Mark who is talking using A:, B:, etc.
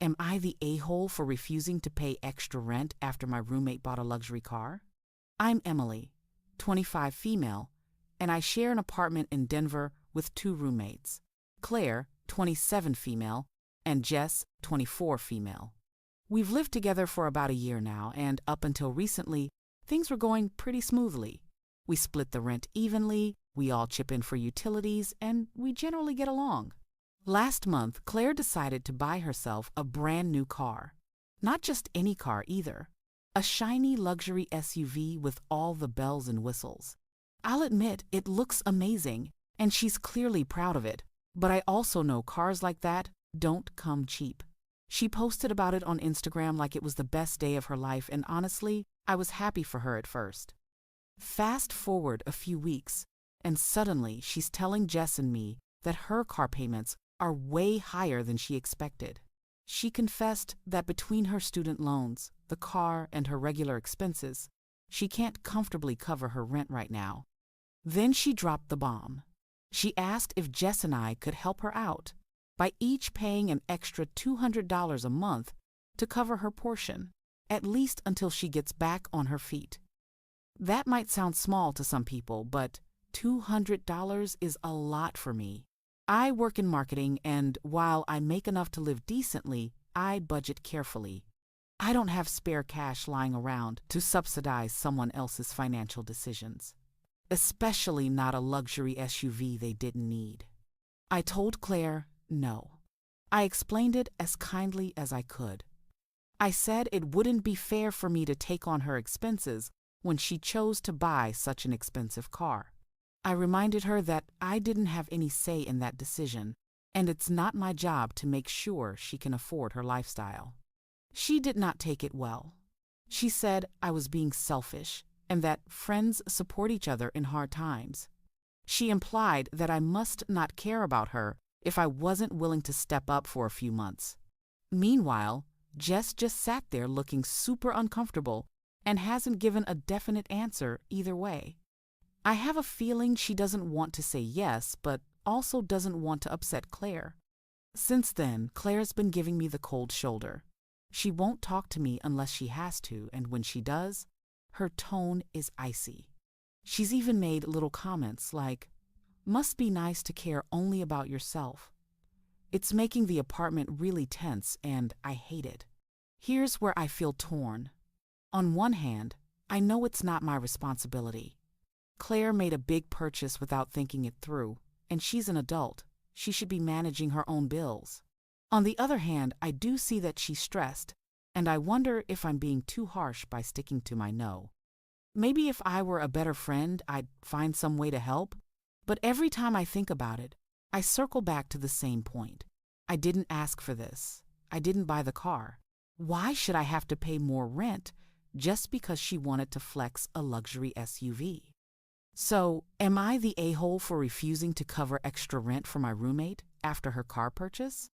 A: Am I the a-hole for refusing to pay extra rent after my roommate bought a luxury car? I'm Emily, 25 female, and I share an apartment in Denver with two roommates, Claire, 27 female, and Jess, 24 female. We've lived together for about a year now, and up until recently, things were going pretty smoothly. We split the rent evenly, we all chip in for utilities, and we generally get along. Last month, Claire decided to buy herself a brand new car. Not just any car either. A shiny luxury SUV with all the bells and whistles. I'll admit it looks amazing, and she's clearly proud of it, but I also know cars like that don't come cheap. She posted about it on Instagram like it was the best day of her life, and honestly, I was happy for her at first. Fast forward a few weeks, and suddenly she's telling Jess and me that her car payments are way higher than she expected. She confessed that between her student loans, the car, and her regular expenses, she can't comfortably cover her rent right now. Then she dropped the bomb. She asked if Jess and I could help her out by each paying an extra $200 a month to cover her portion, at least until she gets back on her feet. That might sound small to some people, but $200 is a lot for me. I work in marketing, and while I make enough to live decently, I budget carefully. I don't have spare cash lying around to subsidize someone else's financial decisions, especially not a luxury SUV they didn't need. I told Claire no. I explained it as kindly as I could. I said it wouldn't be fair for me to take on her expenses when she chose to buy such an expensive car. I reminded her that I didn't have any say in that decision, and it's not my job to make sure she can afford her lifestyle. She did not take it well. She said I was being selfish and that friends support each other in hard times. She implied that I must not care about her if I wasn't willing to step up for a few months. Meanwhile, Jess just sat there looking super uncomfortable and hasn't given a definite answer either way. I have a feeling she doesn't want to say yes, but also doesn't want to upset Claire. Since then, Claire's been giving me the cold shoulder. She won't talk to me unless she has to, and when she does, her tone is icy. She's even made little comments like, "Must be nice to care only about yourself." It's making the apartment really tense, and I hate it. Here's where I feel torn. On one hand, I know it's not my responsibility. Claire made a big purchase without thinking it through, and she's an adult. She should be managing her own bills. On the other hand, I do see that she's stressed, and I wonder if I'm being too harsh by sticking to my no. Maybe if I were a better friend, I'd find some way to help, but every time I think about it, I circle back to the same point. I didn't ask for this. I didn't buy the car. Why should I have to pay more rent just because she wanted to flex a luxury SUV? So, am I the a-hole for refusing to cover extra rent for my roommate after her car purchase?